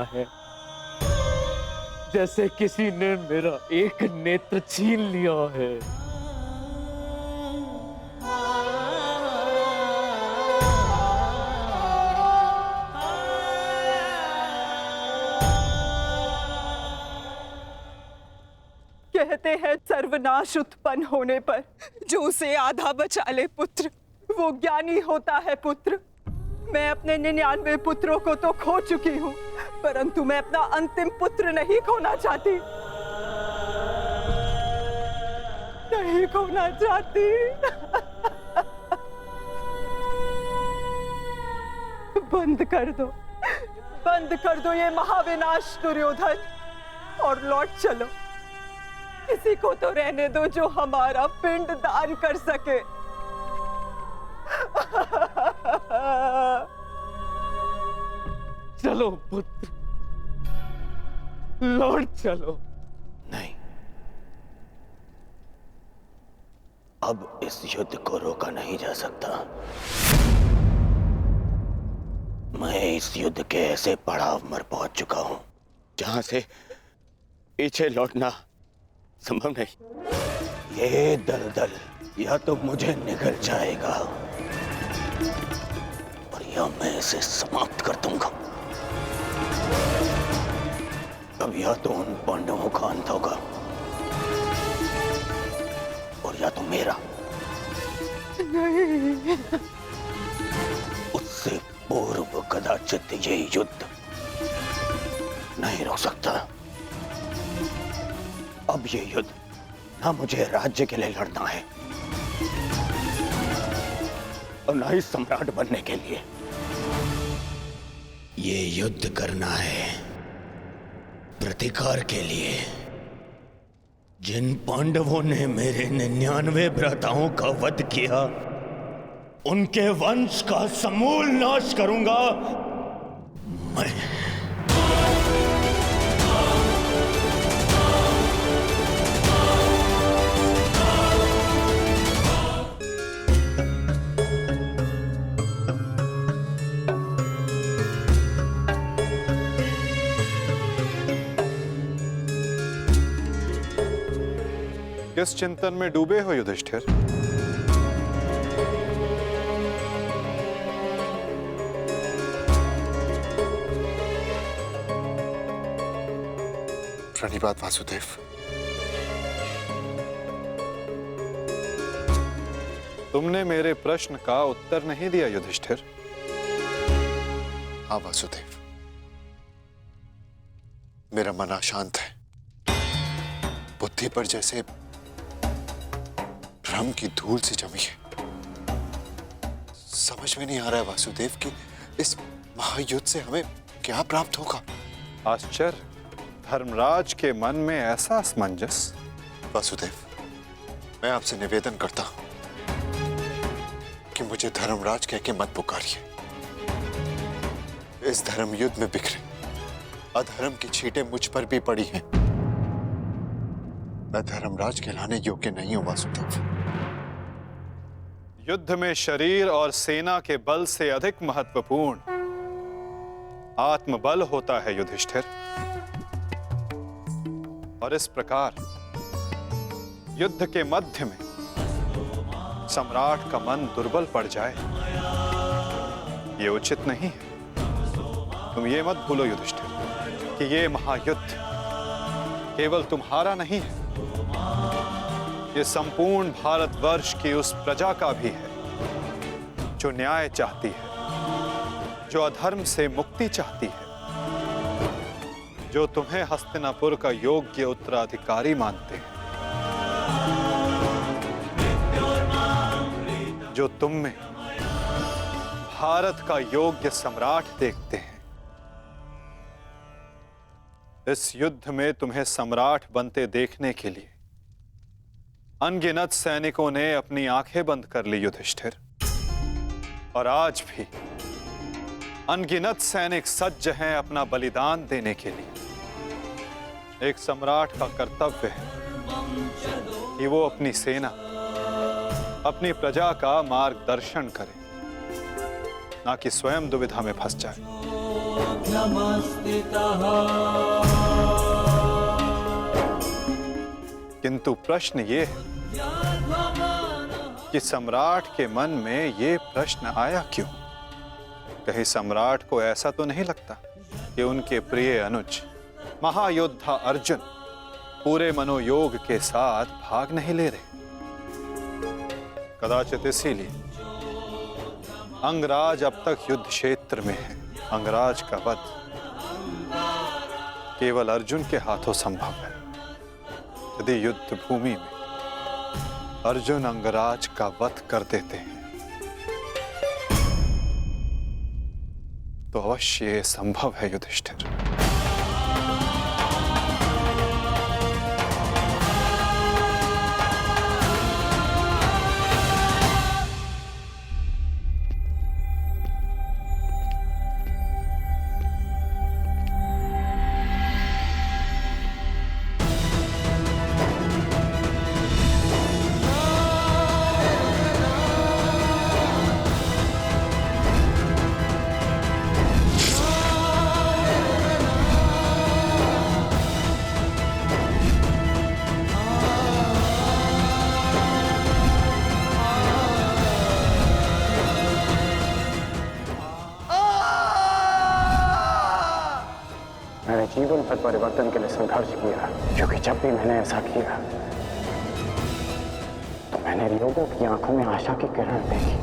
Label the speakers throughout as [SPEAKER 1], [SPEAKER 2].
[SPEAKER 1] है, जैसे किसी ने मेरा एक नेत्र छीन लिया है।
[SPEAKER 2] कहते हैं सर्वनाश उत्पन्न होने पर जो उसे आधा बचा ले पुत्र, वो ज्ञानी होता है पुत्र। मैं अपने 99 पुत्रों को तो खो चुकी हूँ, परंतु मैं अपना अंतिम पुत्र नहीं खोना चाहती, नहीं खोना चाहती। बंद कर दो ये महाविनाश दुर्योधन, और लौट चलो। किसी को तो रहने दो जो हमारा पिंड दान कर सके।
[SPEAKER 1] चलो पुत्र, लौट चलो।
[SPEAKER 3] नहीं, अब इस युद्ध को रोका नहीं जा सकता। मैं इस युद्ध के ऐसे पड़ाव पर पहुंच चुका हूं जहां से पीछे लौटना संभव नहीं। ये दलदल या तो मुझे निगल जाएगा और या मैं इसे समाप्त कर दूंगा। अब या तो उन पांडवों का अंत होगा और या तो मेरा।
[SPEAKER 2] नहीं,
[SPEAKER 3] उससे पूर्व कदाचित ये युद्ध नहीं रुक सकता। अब ये युद्ध ना मुझे राज्य के लिए लड़ना है और ना ही सम्राट बनने के लिए। ये युद्ध करना है प्रतिकार के लिए। जिन पांडवों ने मेरे 99 भ्राताओं का वध किया, उनके वंश का समूल नाश करूंगा मैं।
[SPEAKER 4] किस चिंतन में डूबे हो युधिष्ठिर?
[SPEAKER 5] प्रणिपात वासुदेव।
[SPEAKER 4] तुमने मेरे प्रश्न का उत्तर नहीं दिया युधिष्ठिर।
[SPEAKER 5] हाँ वासुदेव, मेरा मन अशांत है। बुद्धि पर जैसे भ्रम की धूल से जमी है। समझ में नहीं आ रहा है वासुदेव कि इस महायुद्ध से हमें क्या प्राप्त होगा।
[SPEAKER 4] आश्चर्य, धर्मराज के मन में ऐसा असमंजस।
[SPEAKER 5] वासुदेव, मैं आपसे निवेदन करता हूं कि मुझे धर्मराज कह के मत पुकारिए। इस धर्म युद्ध में बिखरे अधर्म की छींटें मुझ पर भी पड़ी हैं। मैं धर्मराज कहलाने योग्य नहीं हूं वासुदेव।
[SPEAKER 4] युद्ध में शरीर और सेना के बल से अधिक महत्वपूर्ण आत्मबल होता है युधिष्ठिर। और इस प्रकार युद्ध के मध्य में सम्राट का मन दुर्बल पड़ जाए, ये उचित नहीं है। तुम ये मत भूलो युधिष्ठिर कि ये महायुद्ध केवल तुम्हारा नहीं है, ये संपूर्ण भारतवर्ष की उस प्रजा का भी है जो न्याय चाहती है, जो अधर्म से मुक्ति चाहती है, जो तुम्हें हस्तिनापुर का योग्य उत्तराधिकारी मानते हैं, जो तुम में भारत का योग्य सम्राट देखते हैं। इस युद्ध में तुम्हें सम्राट बनते देखने के लिए अनगिनत सैनिकों ने अपनी आंखें बंद कर ली युधिष्ठिर, और आज भी अनगिनत सैनिक सज्ज हैं अपना बलिदान देने के लिए। एक सम्राट का कर्तव्य है कि वो अपनी सेना, अपनी प्रजा का मार्गदर्शन करे, ना कि स्वयं दुविधा में फंस जाए। किंतु प्रश्न ये है कि सम्राट के मन में ये प्रश्न आया क्यों? कहीं सम्राट को ऐसा तो नहीं लगता कि उनके प्रिय अनुज महायोद्धा अर्जुन पूरे मनोयोग के साथ भाग नहीं ले रहे? कदाचित इसीलिए अंगराज अब तक युद्ध क्षेत्र में है। अंगराज का वध केवल अर्जुन के हाथों संभव है। यदि युद्ध भूमि में अर्जुन अंगराज का वध कर देते हैं तो अवश्य ये संभव है युधिष्ठिर।
[SPEAKER 6] मैंने जीवन भर परिवर्तन के लिए संघर्ष किया, क्योंकि जब भी मैंने ऐसा किया तो मैंने लोगों की आंखों में आशा की किरण देखी।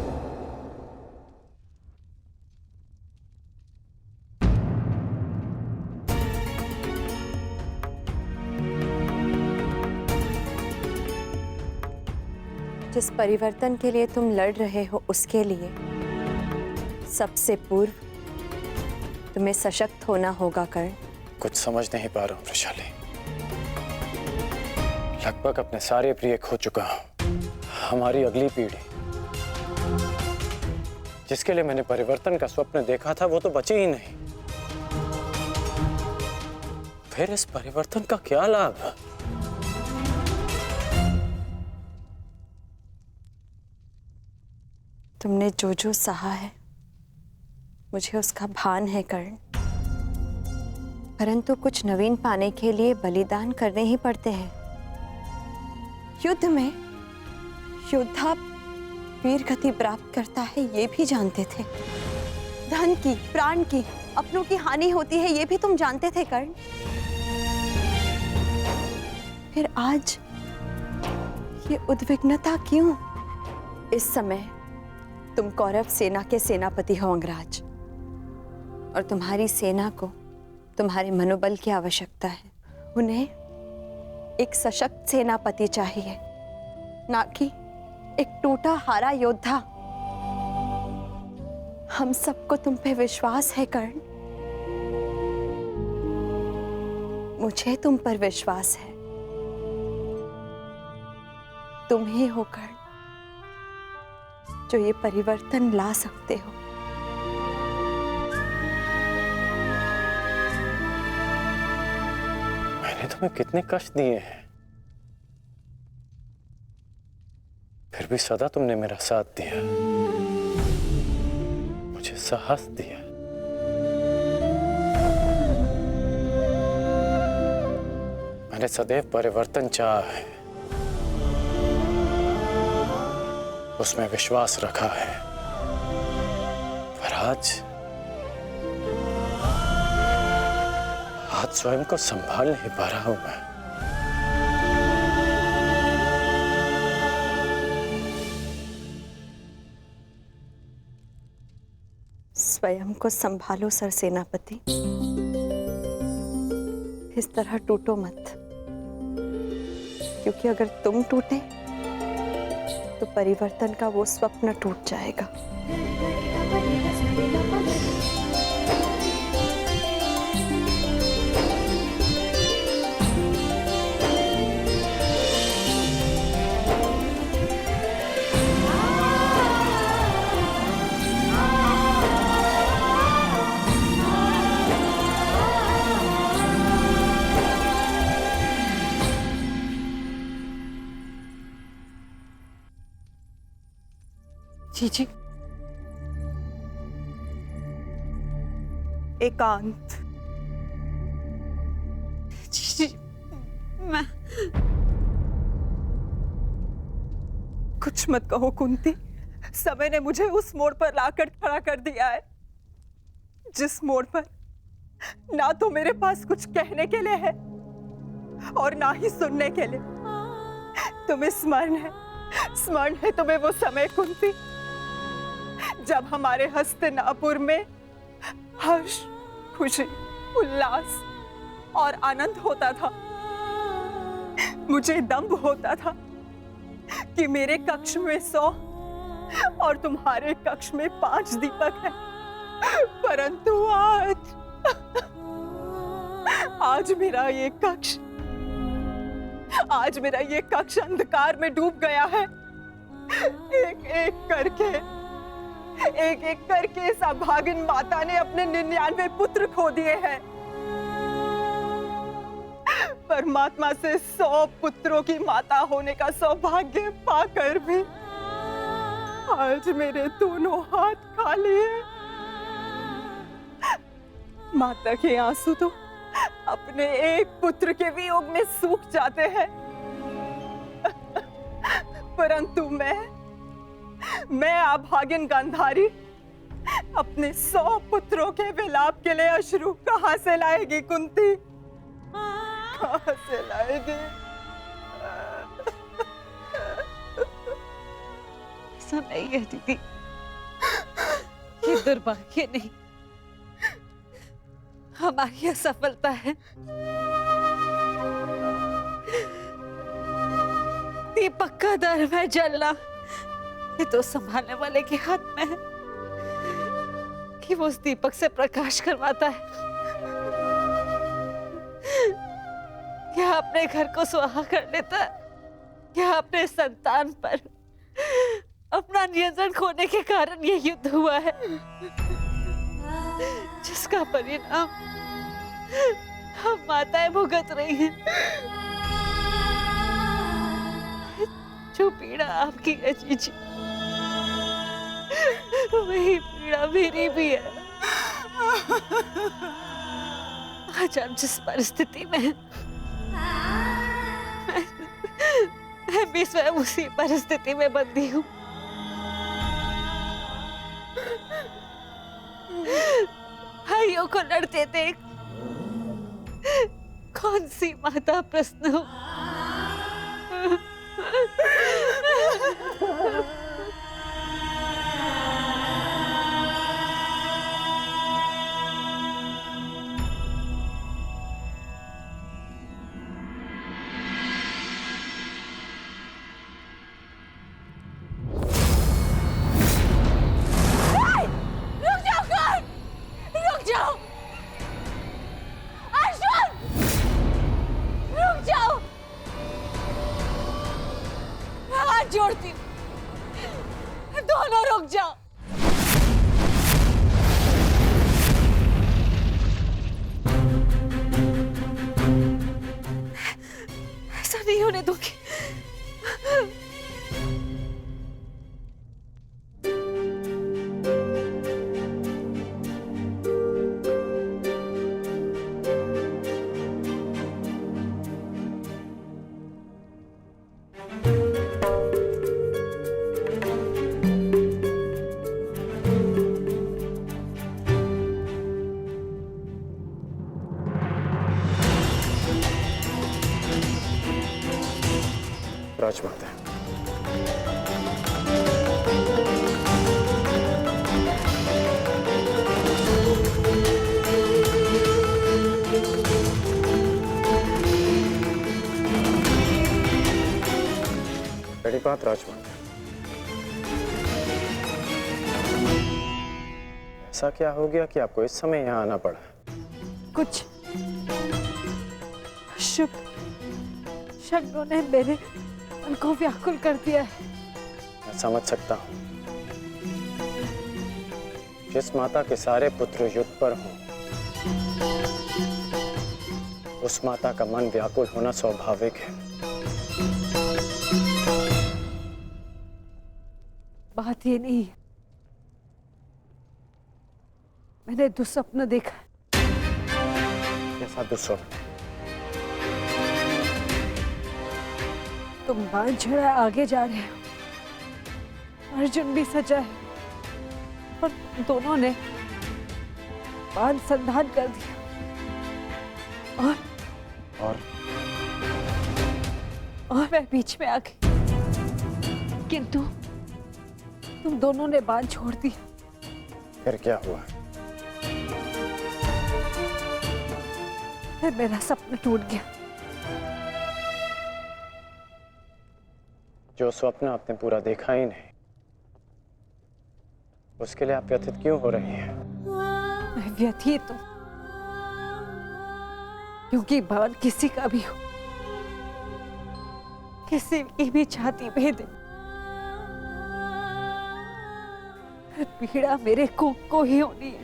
[SPEAKER 7] जिस परिवर्तन के लिए तुम लड़ रहे हो उसके लिए सबसे पूर्व तुम्हें सशक्त होना होगा कर्ण।
[SPEAKER 6] कुछ समझ नहीं पा रहा हूं वृषाली। लगभग अपने सारे प्रिय खो चुका हूं। हमारी अगली पीढ़ी जिसके लिए मैंने परिवर्तन का स्वप्न देखा था वो तो बची ही नहीं। फिर इस परिवर्तन का क्या लाभ?
[SPEAKER 7] तुमने जो जो सहा है मुझे उसका भान है कर्ण, परंतु कुछ नवीन पाने के लिए बलिदान करने ही पड़ते हैं। युद्ध में योद्धा वीर गति प्राप्त करता है ये भी जानते थे। धन की, प्राण की, अपनों की हानि होती है ये भी तुम जानते थे कर्ण। फिर आज ये उद्विग्नता क्यों? इस समय तुम कौरव सेना के सेनापति हो अंगराज, और तुम्हारी सेना को तुम्हारे मनोबल की आवश्यकता है। उन्हें एक सशक्त सेनापति चाहिए, ना कि एक टूटा हारा योद्धा। हम सबको तुम पे विश्वास है कर्ण, मुझे तुम पर विश्वास है। तुम ही हो कर्ण जो ये परिवर्तन ला सकते हो।
[SPEAKER 6] मैंने तुम्हें कितने कष्ट दिए हैं, फिर भी सदा तुमने मेरा साथ दिया, मुझे साहस दिया। मैंने सदैव परिवर्तन चाहा है, उसमें विश्वास रखा है, पर आज स्वयं को संभाल नहीं पा रहा हूं मैं।
[SPEAKER 7] स्वयं को संभालो सरसेनापति, इस तरह टूटो मत, क्योंकि अगर तुम टूटे तो परिवर्तन का वो स्वप्न टूट जाएगा। जी जी,
[SPEAKER 2] एकांत।
[SPEAKER 7] जी, मैं
[SPEAKER 2] कुछ मत कहो कुंती। समय ने मुझे उस मोड़ पर लाकर खड़ा कर दिया है, जिस मोड़ पर ना तो मेरे पास कुछ कहने के लिए है और ना ही सुनने के लिए। तुम्हें स्मरण है तुम्हें वो समय कुंती, जब हमारे हस्तिनापुर में हर्ष, खुशी, उल्लास और आनंद होता था। मुझे दंभ होता था कि मेरे कक्ष में 100 और तुम्हारे कक्ष में 5 दीपक हैं। परंतु आज मेरा ये कक्ष अंधकार में डूब गया है। एक एक करके इस अभागिन माता ने अपने 99 पुत्र खो दिए हैं। परमात्मा से 100 पुत्रों की माता होने का सौभाग्य पाकर भी आज मेरे दोनों हाथ खाली हैं। माता के आंसू तो अपने एक पुत्र के वियोग में सूख जाते हैं, परंतु मैं अभागिन गांधारी अपने 100 पुत्रों के विलाप के लिए अश्रु कहां से लाएगी कुंती? कहां से लाएगी?
[SPEAKER 7] ऐसा नहीं है दीदी, ये दुर्भाग्य नहीं, हमारी असफलता है। दीपक का दर में जलना ये तो संभालने वाले के हाथ में है कि वो उस दीपक से प्रकाश करवाता है या अपने घर को सुहा कर लेता है या अपने संतान पर अपना नियंत्रण खोने के कारण ये युद्ध हुआ है, जिसका परिणाम हम माताएं भुगत रही हैं। जो पीड़ा आपकी है जीजी, वही पीड़ा मेरी भी है। आज आप जिस परिस्थिति में हैं, मैं भी स्वयं उसी परिस्थिति में बंधी हूँ। भाइयों को लड़ते देख कौन सी माता प्रश्न हो। जोड़ती हूँ, दोनों रुक जाओ। ऐसा नहीं होने दूंगी।
[SPEAKER 6] राजमाता, बड़ी बात राजमाता, ऐसा क्या हो गया कि आपको इस समय यहाँ आना पड़ा?
[SPEAKER 7] कुछ शुभ शब्दों ने मेरे उनको व्याकुल कर दिया है।
[SPEAKER 6] मैं समझ सकता हूँ। जिस माता के सारे पुत्र युद्ध पर हों, उस माता का मन व्याकुल होना स्वाभाविक है।
[SPEAKER 7] बात ये नहीं है, मैंने दुस्वप्न देखा है।
[SPEAKER 6] साधु स्वप्न।
[SPEAKER 2] तुम बांध छुड़ा आगे जा रहे हो, अर्जुन भी सजा है और दोनों ने बांध संधान कर दिया और मैं बीच में आ गई, किंतु तुम दोनों ने बांध छोड़ दिया।
[SPEAKER 6] फिर क्या हुआ?
[SPEAKER 2] फिर मेरा सपना टूट गया।
[SPEAKER 6] जो स्वप्न आपने पूरा देखा ही नहीं, उसके लिए आप व्यथित क्यों हो रही हैं?
[SPEAKER 2] मैं व्यथित हूं क्योंकि बांध किसी का भी हो, किसी की भी छाती भेदे, पीड़ा मेरे को ही होनी है।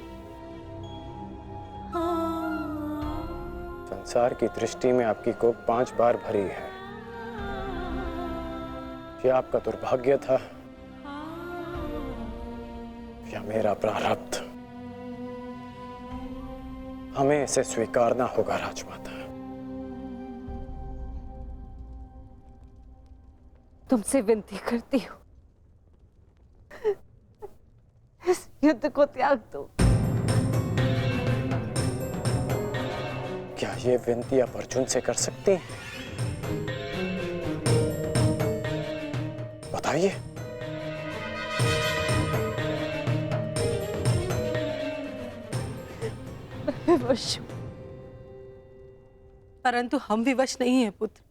[SPEAKER 6] संसार की दृष्टि में आपकी कोख 5 बार भरी है। क्या आपका दुर्भाग्य था या मेरा प्रारब्ध? हमें इसे स्वीकारना होगा राजमाता।
[SPEAKER 2] तुमसे विनती करती हूँ, इस युद्ध को त्याग दो।
[SPEAKER 6] क्या ये विनती आप अर्जुन से कर सकती हैं? बताइए।
[SPEAKER 2] विवश हूं,
[SPEAKER 8] परंतु हम विवश नहीं हैं पुत्र।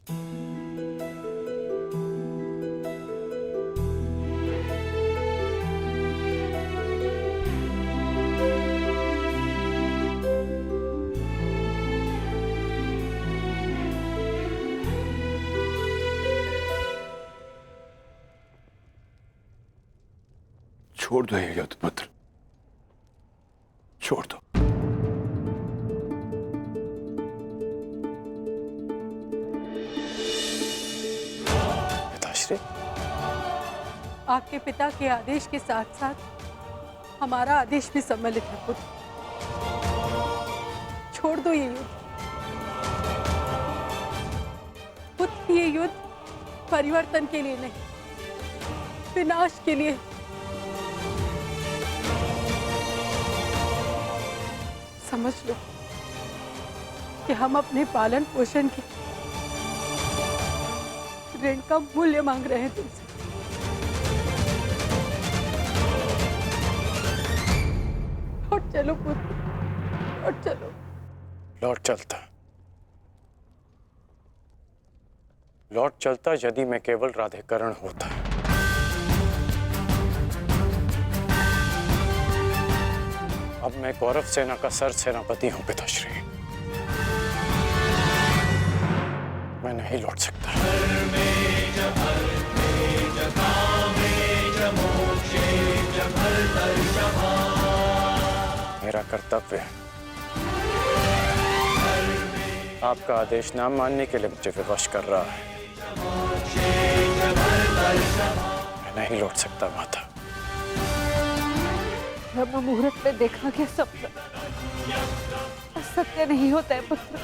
[SPEAKER 3] छोड़ दो ये युद्ध पुत्र, छोड़ दो।
[SPEAKER 6] पिताश्री,
[SPEAKER 8] आपके पिता के आदेश के साथ साथ हमारा आदेश भी सम्मिलित है पुत्र। छोड़ दो ये युद्ध पुत्र। ये युद्ध परिवर्तन के लिए नहीं, विनाश के लिए। समझ लो कि हम अपने पालन पोषण के ऋण का मूल्य मांग रहे हैं तुमसे। लौट चलो पुत्र, लौट चलो।
[SPEAKER 6] लौट चलता यदि मैं केवल राधेकरण होता। अब मैं कौरव सेना का सर सेनापति हूं पिताश्री। मैं नहीं लौट सकता। मेरा कर्तव्य है। आपका आदेश ना मानने के लिए मुझे विवश कर रहा है। मैं नहीं लौट सकता माता।
[SPEAKER 2] ब्रह्म मुहूर्त में देखा गया सपना सत्य नहीं होता है पुत्र।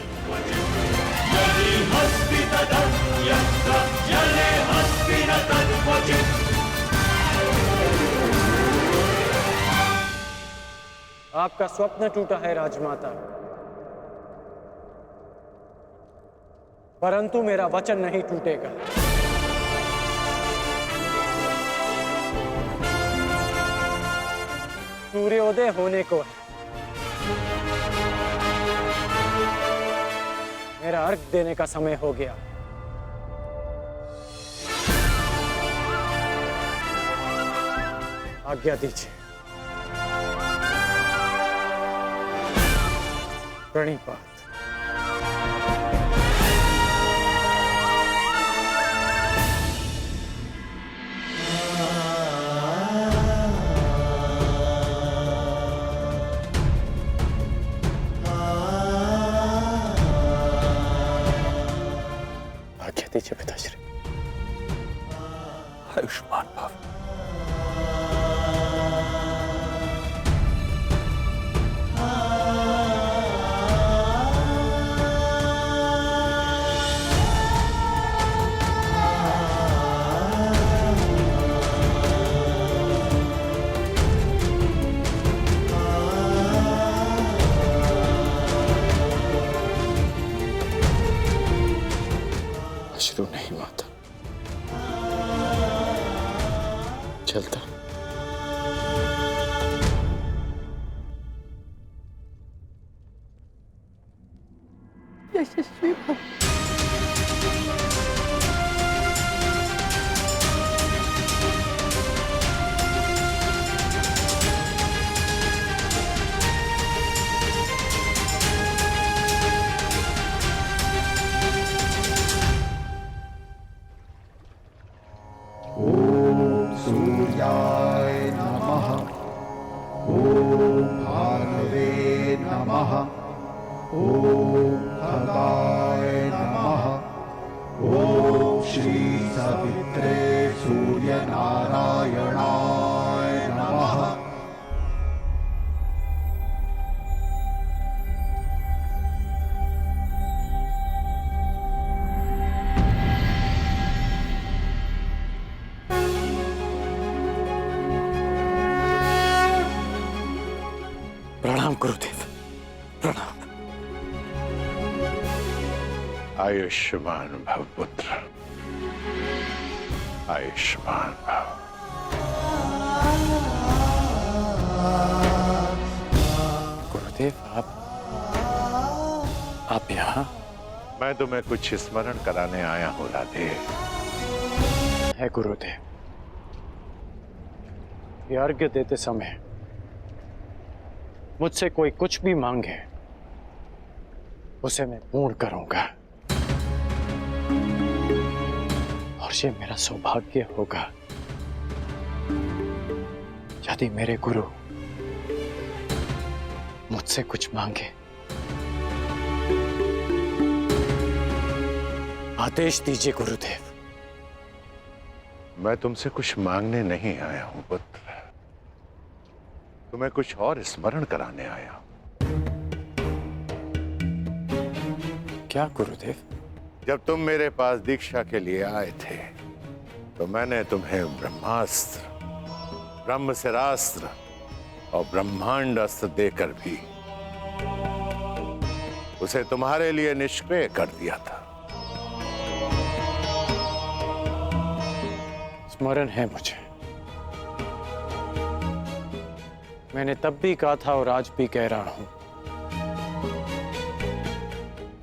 [SPEAKER 6] आपका स्वप्न टूटा है राजमाता, परंतु मेरा वचन नहीं टूटेगा। सूर्योदय होने को है। मेरा अर्घ देने का समय हो गया। आज्ञा दीजिए। प्रणिपात। आज्ञा दीजिए पिताश्री।
[SPEAKER 3] आयुष्मान भव।
[SPEAKER 6] अश्रु नहीं माता, चलता।
[SPEAKER 8] यशस्वी भव।
[SPEAKER 9] सूर्याय नमः। ॐ भार्गवे नमः। ॐ खगाय नमः। ॐ श्री सवित्रे सूर्यनारायणाय नमः।
[SPEAKER 6] प्रणाम गुरुदेव, प्रणाम।
[SPEAKER 10] आयुष्मान भव पुत्र, आयुष्मान भव।
[SPEAKER 6] गुरुदेव आप यहाँ?
[SPEAKER 10] मैं तुम्हें कुछ स्मरण कराने आया हूँ राधे।
[SPEAKER 6] है गुरुदेव, ये अर्घ्य देते समय मुझसे कोई कुछ भी मांगे उसे मैं पूर्ण करूंगा, और ये मेरा सौभाग्य होगा यदि मेरे गुरु मुझसे कुछ मांगे। आदेश दीजिए गुरुदेव।
[SPEAKER 10] मैं तुमसे कुछ मांगने नहीं आया हूं पुत्र, तुम्हें कुछ और स्मरण कराने आया हूं।
[SPEAKER 6] क्या गुरुदेव?
[SPEAKER 10] जब तुम मेरे पास दीक्षा के लिए आए थे तो मैंने तुम्हें ब्रह्मास्त्र, ब्रह्मशिरास्त्र और ब्रह्मांड अस्त्र देकर भी उसे तुम्हारे लिए निष्क्रिय कर दिया था।
[SPEAKER 6] स्मरण है मुझे। मैंने तब भी कहा था और आज भी कह रहा हूं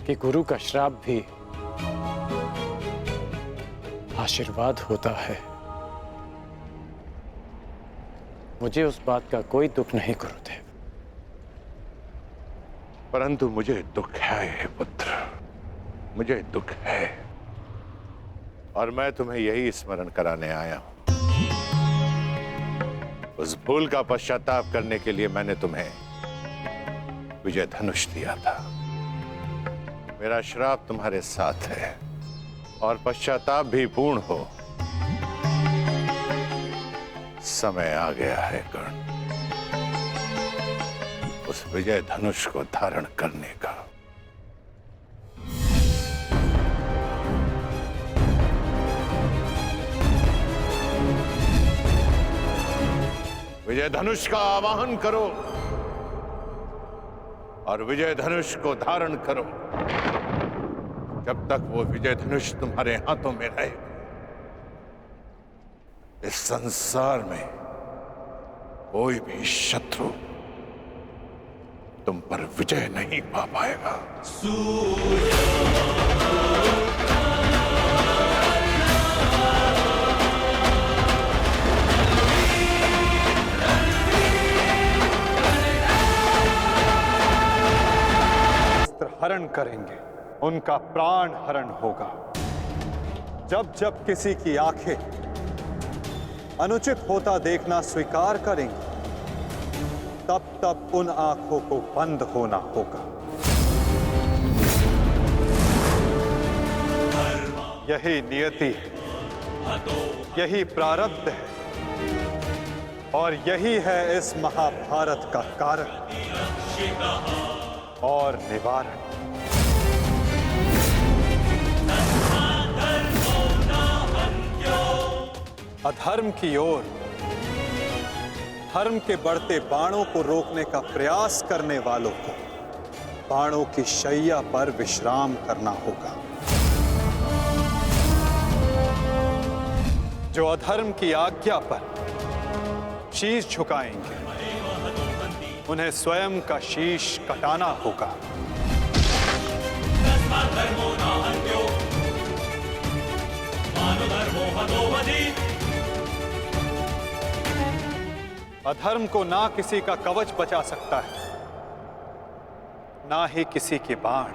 [SPEAKER 6] कि गुरु का श्राप भी आशीर्वाद होता है। मुझे उस बात का कोई दुख नहीं गुरुदेव।
[SPEAKER 10] परंतु मुझे दुख है पुत्र, मुझे दुख है, और मैं तुम्हें यही स्मरण कराने आया हूं। उस भूल का पश्चाताप करने के लिए मैंने तुम्हें विजय धनुष दिया था। मेरा श्राप तुम्हारे साथ है और पश्चाताप भी पूर्ण हो। समय आ गया है कर्ण, उस विजय धनुष को धारण करने का। विजय धनुष का आवाहन करो और विजय धनुष को धारण करो। जब तक वो विजय धनुष तुम्हारे हाथों में रहे, इस संसार में कोई भी शत्रु तुम पर विजय नहीं पा पाएगा।
[SPEAKER 4] हरण करेंगे, उनका प्राण हरण होगा। जब जब किसी की आंखें अनुचित होता देखना स्वीकार करेंगी, तब तब उन आंखों को बंद होना होगा। यही नियति है, यही प्रारब्ध है, और यही है इस महाभारत का कारण और निवारण। अधर्म की ओर धर्म के बढ़ते बाणों को रोकने का प्रयास करने वालों को बाणों की शैया पर विश्राम करना होगा। जो अधर्म की आज्ञा पर शीश झुकाएंगे उन्हें स्वयं का शीश कटाना होगा। अधर्म को ना किसी का कवच बचा सकता है, ना ही किसी के बाण।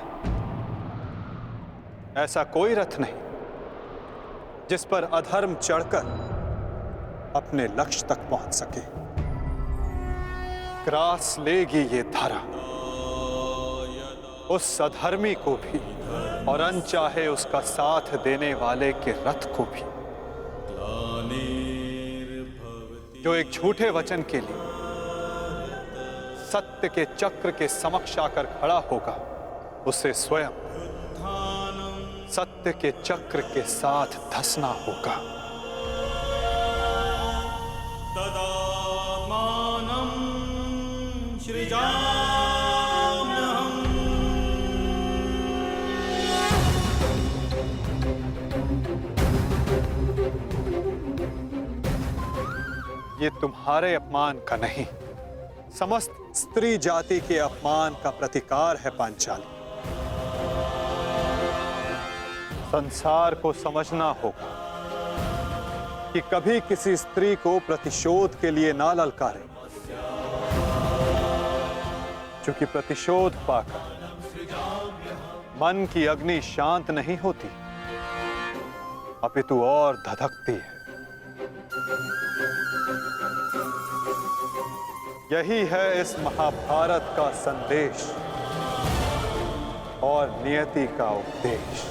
[SPEAKER 4] ऐसा कोई रथ नहीं जिस पर अधर्म चढ़कर अपने लक्ष्य तक पहुंच सके। ग्रास लेगी ये धरा उस अधर्मी को भी और अनचाहे उसका साथ देने वाले के रथ को भी। जो एक झूठे वचन के लिए सत्य के चक्र के समक्ष आकर खड़ा होगा, उसे स्वयं सत्य के चक्र के साथ धंसना होगा। ये तुम्हारे अपमान का नहीं, समस्त स्त्री जाति के अपमान का प्रतिकार है पांचाली। संसार को समझना होगा कि कभी किसी स्त्री को प्रतिशोध के लिए ना ललकारे, क्योंकि प्रतिशोध पाकर मन की अग्नि शांत नहीं होती, अपितु और धधकती है। यही है इस महाभारत का संदेश और नियति का उपदेश।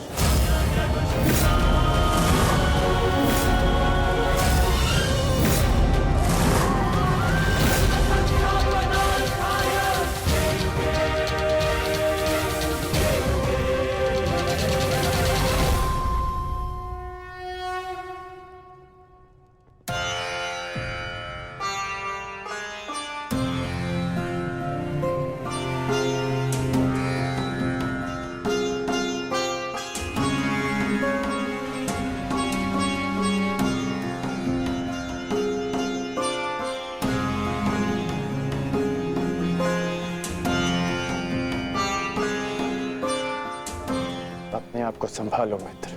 [SPEAKER 6] अपने आप को संभालो मित्र,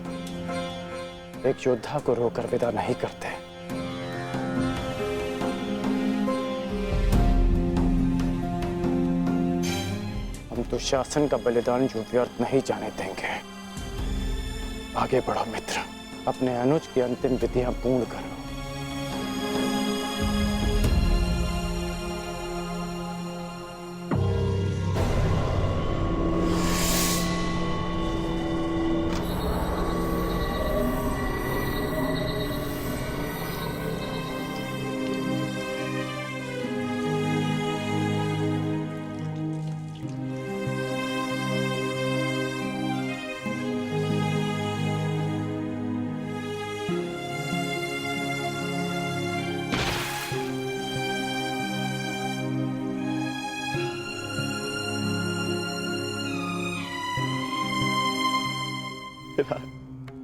[SPEAKER 6] एक योद्धा को रोकर विदा नहीं करते। हम तो शासन का बलिदान जो व्यर्थ नहीं जाने देंगे। आगे बढ़ो मित्र, अपने अनुज की अंतिम विधियां पूर्ण करो।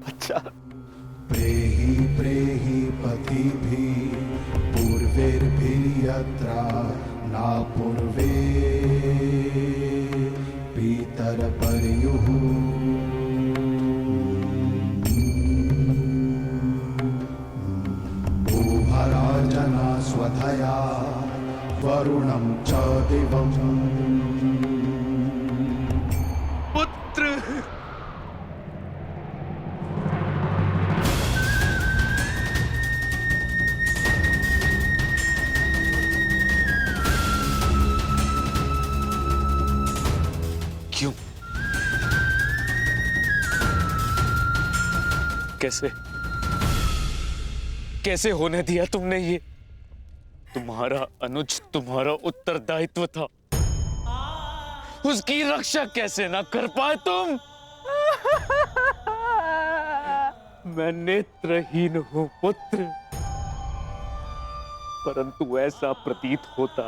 [SPEAKER 3] बच्चा
[SPEAKER 9] प्रेहि प्रेहि पतिभि पूर्वैर्भिर्यत्रा ना पूर्वे पितरपर्युः भूभराजना स्वधया वरुणं च दिवम्।
[SPEAKER 1] पुत्र क्यों? कैसे कैसे होने दिया तुमने ये? तुम्हारा अनुज तुम्हारा उत्तरदायित्व था, उसकी रक्षा कैसे ना कर पाए तुम? मैं नेत्रहीन हूं पुत्र, परंतु ऐसा प्रतीत होता